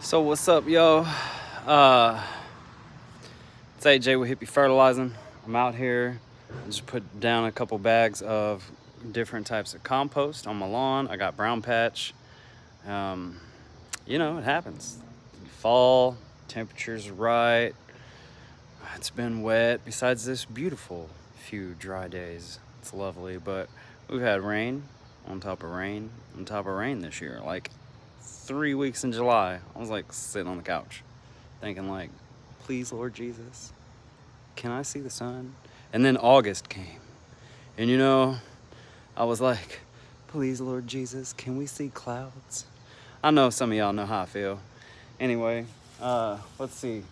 So what's up, yo? It's AJ with Hippie Fertilizing. I'm out here. I just put down a couple bags of different types of compost on my lawn. I got brown patch. It happens. Fall, temperature's right. It's been wet. Besides this beautiful few dry days, it's lovely. But we've had rain on top of rain on top of rain this year. Like 3 weeks in July, I was like sitting on the couch thinking like, please, Lord Jesus, can I see the sun? And then August came. And I was like, please, Lord Jesus, can we see clouds? I know some of y'all know how I feel. Anyway, let's see.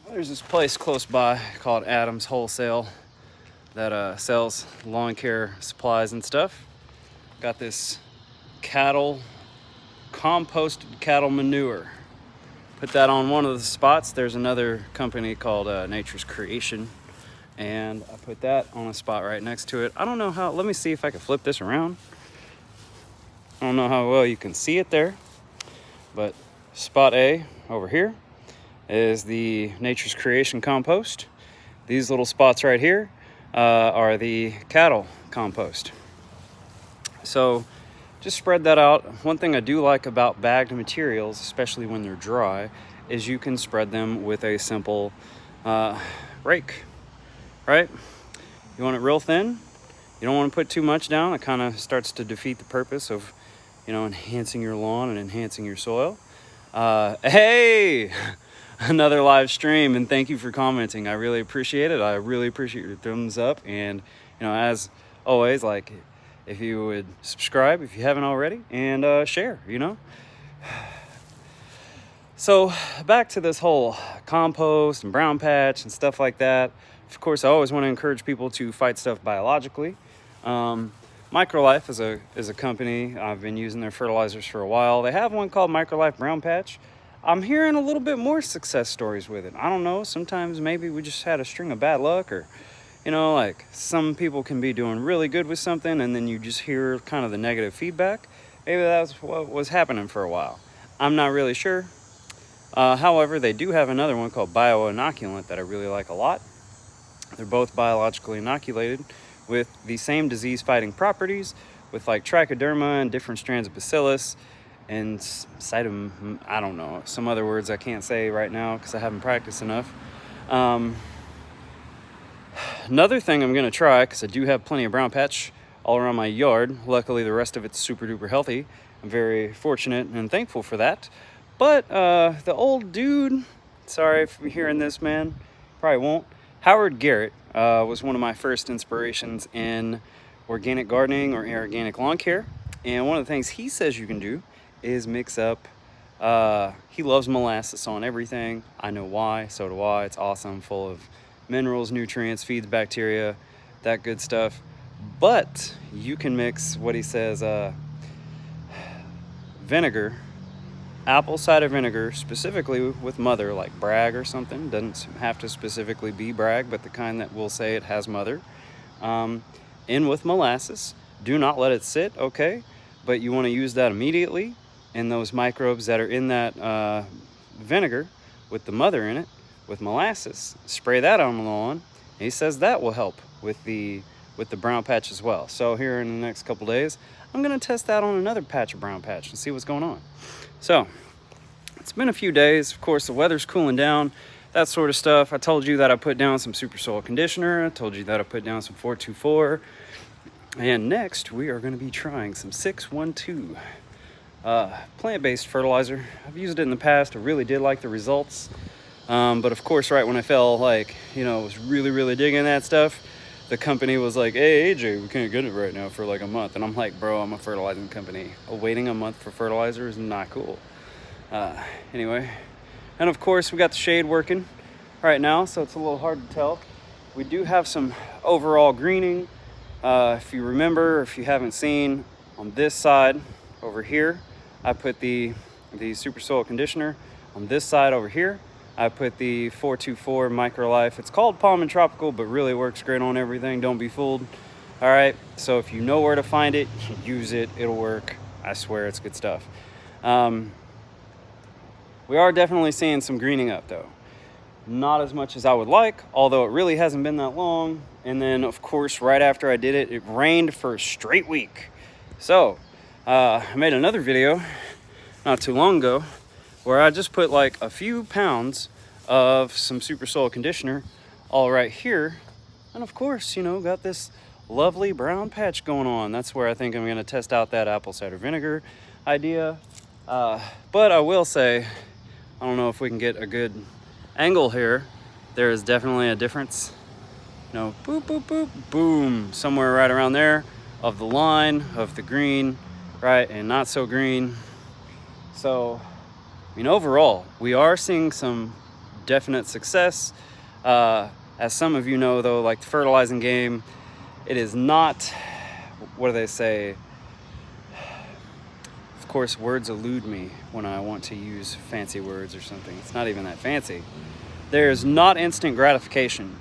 There's this place close by called Adams Wholesale that sells lawn care supplies and stuff. Got this composted cattle manure. Put that on one of the spots. There's another company called Nature's Creation, and I put that on a spot right next to it. I don't know how, let me see if I can flip this around. I don't know how well you can see it there, but spot A over here is the Nature's Creation compost. These little spots right here are the cattle compost. So just spread that out. One thing I do like about bagged materials, especially when they're dry, is you can spread them with a simple rake, right? You want it real thin. You don't want to put too much down. It kind of starts to defeat the purpose of, enhancing your lawn and enhancing your soil. Hey, another live stream, and thank you for commenting. I really appreciate it. I really appreciate your thumbs up, and as always, like, if you would subscribe if you haven't already, and share. So back to this whole compost and brown patch and stuff like that. Of course, I always want to encourage people to fight stuff biologically. Microlife is a company. I've been using their fertilizers for a while. They have one called Microlife Brown Patch. I'm hearing a little bit more success stories with it. I don't know. Sometimes maybe we just had a string of bad luck, or like some people can be doing really good with something and then you just hear kind of the negative feedback. Maybe that's what was happening for a while. I'm not really sure. However, they do have another one called Bioinoculant that I really like a lot. They're both biologically inoculated with the same disease-fighting properties, with like trichoderma and different strands of bacillus and I don't know, some other words I can't say right now because I haven't practiced enough. Another thing I'm going to try, because I do have plenty of brown patch all around my yard. Luckily, the rest of it's super duper healthy. I'm very fortunate and thankful for that. But the old dude, sorry if you're hearing this, man, probably won't. Howard Garrett was one of my first inspirations in organic gardening or organic lawn care. And one of the things he says you can do is mix up, he loves molasses on everything. I know why, so do I. It's awesome, full of minerals, nutrients, feeds bacteria, that good stuff. But you can mix what he says, vinegar, apple cider vinegar, specifically with mother, like Bragg or something. Doesn't have to specifically be Bragg, but the kind that will say it has mother. In with molasses. Do not let it sit, okay? But you want to use that immediately. And those microbes that are in that vinegar with the mother in it, with molasses, spray that on the lawn. And he says that will help with the brown patch as well. So here in the next couple days, I'm going to test that on another patch of brown patch and see what's going on. So it's been a few days. Of course, the weather's cooling down, that sort of stuff. I told you that I put down some super soil conditioner. I told you that I put down some 424. And next, we are going to be trying some 612 plant-based fertilizer. I've used it in the past. I really did like the results. But of course, right when I felt like, was really, really digging that stuff, the company was like, hey, AJ, we can't get it right now for like a month. And I'm like, bro, I'm a fertilizing company. Waiting a month for fertilizer is not cool. Anyway, and of course, we got the shade working right now, so it's a little hard to tell. We do have some overall greening. If you remember, if you haven't seen, on this side over here, I put the super soil conditioner. On this side over here, I put the 424 Microlife. It's called Palm and Tropical, but really works great on everything. Don't be fooled. All right, so if you know where to find it, use it. It'll work. I swear it's good stuff. We are definitely seeing some greening up though. Not as much as I would like, although it really hasn't been that long. And then of course, right after I did it, it rained for a straight week. So I made another video not too long ago where I just put like a few pounds of some super soil conditioner all right here. And of course, you know, got this lovely brown patch going on. That's where I think I'm going to test out that apple cider vinegar idea. But I will say, I don't know if we can get a good angle here. There is definitely a difference. You know, boop, boop, boop, boom, somewhere right around there of the line of the green, right, and not so green. So, I mean, overall, we are seeing some definite success. As some of you know, though, like the fertilizing game, it is not, what do they say? Of course, words elude me when I want to use fancy words or something. It's not even that fancy. There's not instant gratification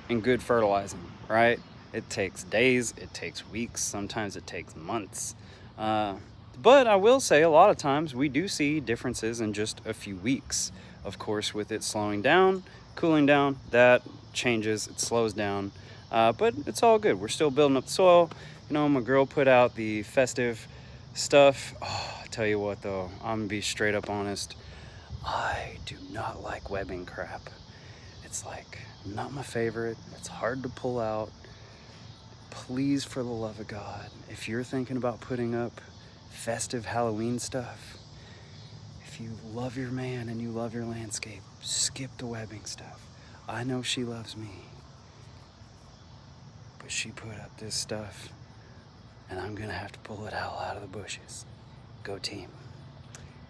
in good fertilizing, right? It takes days, it takes weeks, sometimes it takes months. But I will say a lot of times we do see differences in just a few weeks. Of course, with it slowing down, cooling down, that changes, it slows down. But it's all good. We're still building up the soil. You know, my girl put out the festive stuff. Oh, I tell you what though, I'm gonna be straight up honest. I do not like webbing crap. It's like not my favorite. It's hard to pull out. Please, for the love of God, if you're thinking about putting up festive Halloween stuff, if you love your man and you love your landscape, skip the webbing stuff. I know she loves me, but she put up this stuff and I'm gonna have to pull it out of the bushes. Go team.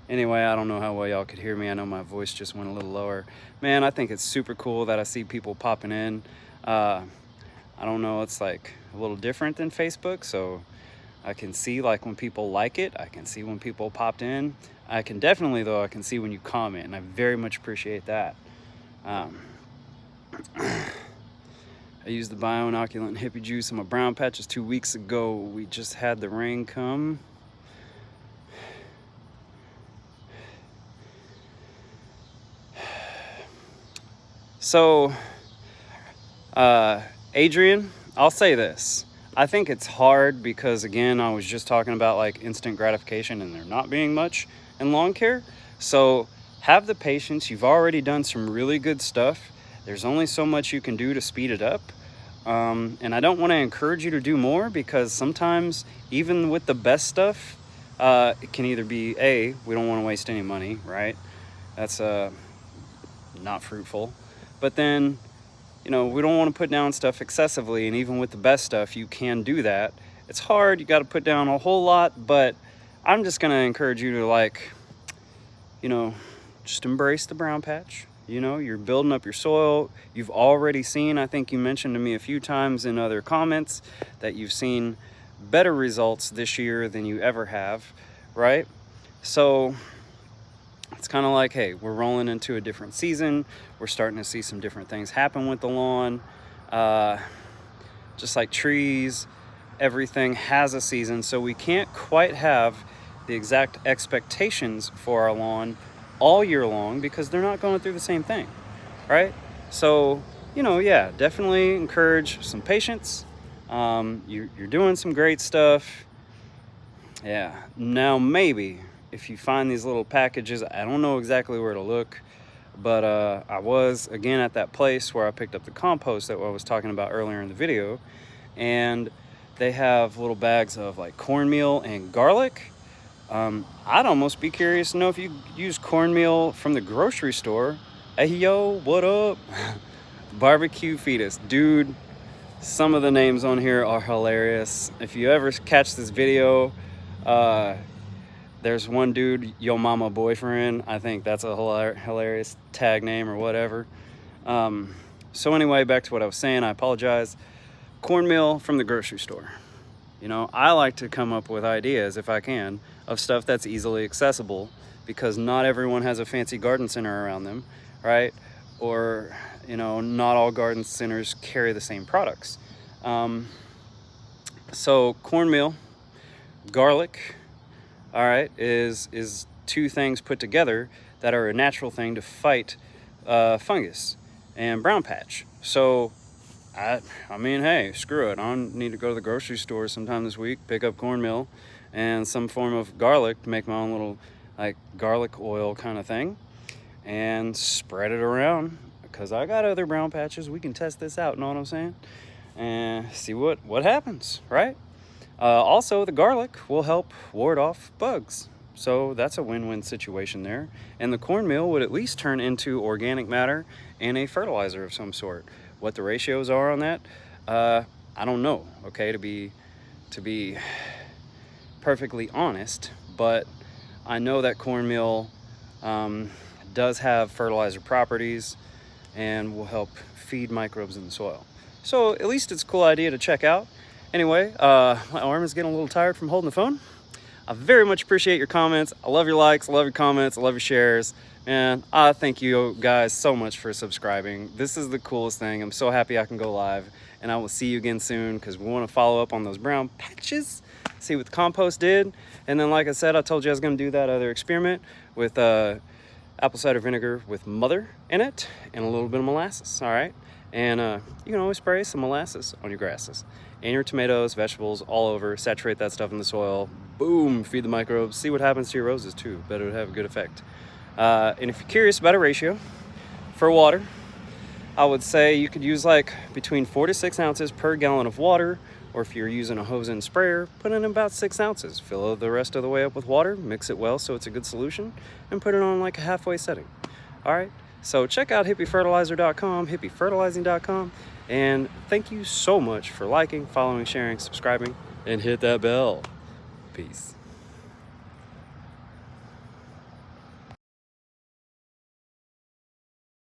Anyway, I don't know how well y'all could hear me. I know my voice just went a little lower. Man, I think it's super cool that I see people popping in. I don't know, it's like a little different than Facebook, so I can see like when people like it. I can see when people popped in. I can definitely, though, I can see when you comment, and I very much appreciate that. I used the bioinoculant hippie juice on my brown patches 2 weeks ago. We just had the rain come. So, Adrian, I'll say this. I think it's hard because, again, I was just talking about like instant gratification and there not being much in lawn care. So have the patience. You've already done some really good stuff. There's only so much you can do to speed it up. And I don't want to encourage you to do more because sometimes even with the best stuff, it can either be we don't want to waste any money, right? That's not fruitful. But then, you know, we don't want to put down stuff excessively, and even with the best stuff, you can do that. It's hard, you got to put down a whole lot, but I'm just going to encourage you to, like, you know, just embrace the brown patch. You know, you're building up your soil. You've already seen, I think you mentioned to me a few times in other comments, that you've seen better results this year than you ever have, right? So it's kind of like, hey, we're rolling into a different season. We're starting to see some different things happen with the lawn. Just like trees, everything has a season. So we can't quite have the exact expectations for our lawn all year long because they're not going through the same thing, right? So, you know, yeah, definitely encourage some patience. You're doing some great stuff. Yeah, now maybe if you find these little packages, I don't know exactly where to look, but I was again at that place where I picked up the compost that I was talking about earlier in the video, and they have little bags of like cornmeal and garlic. I'd almost be curious to know if you use cornmeal from the grocery store. Hey yo, what up? Barbecue fetus, dude. Some of the names on here are hilarious. If you ever catch this video, there's one dude, Yo Mama Boyfriend. I think that's a hilarious tag name or whatever. So anyway, back to what I was saying. I apologize. Cornmeal from the grocery store. You know, I like to come up with ideas, if I can, of stuff that's easily accessible because not everyone has a fancy garden center around them, right? Or, you know, not all garden centers carry the same products. So cornmeal, garlic, all right, is two things put together that are a natural thing to fight fungus and brown patch. So I mean, hey, screw it. I need to go to the grocery store sometime this week, pick up cornmeal and some form of garlic to make my own little like garlic oil kind of thing, and spread it around because I got other brown patches. We can test this out, know what I'm saying? And see what happens, right? Also, the garlic will help ward off bugs. So that's a win-win situation there. And the cornmeal would at least turn into organic matter and a fertilizer of some sort. What the ratios are on that, I don't know, okay, to be perfectly honest, but I know that cornmeal does have fertilizer properties and will help feed microbes in the soil. So at least it's a cool idea to check out. Anyway, my arm is getting a little tired from holding the phone. I very much appreciate your comments. I love your likes, I love your comments, I love your shares. And I thank you guys so much for subscribing. This is the coolest thing. I'm so happy I can go live, and I will see you again soon because we want to follow up on those brown patches, see what the compost did. And then, like I said, I told you I was going to do that other experiment with apple cider vinegar with mother in it and a little bit of molasses, all right? And you can always spray some molasses on your grasses and your tomatoes, vegetables, all over. Saturate that stuff in the soil. Boom, feed the microbes. See what happens to your roses too. Bet it would have a good effect. And if you're curious about a ratio for water, I would say you could use like between 4 to 6 ounces per gallon of water, or if you're using a hose and sprayer, put in about 6 ounces. Fill the rest of the way up with water, mix it well so it's a good solution, and put it on like a halfway setting. All right, so check out hippiefertilizer.com, hippiefertilizing.com, and thank you so much for liking, following, sharing, subscribing, and hit that bell. Peace.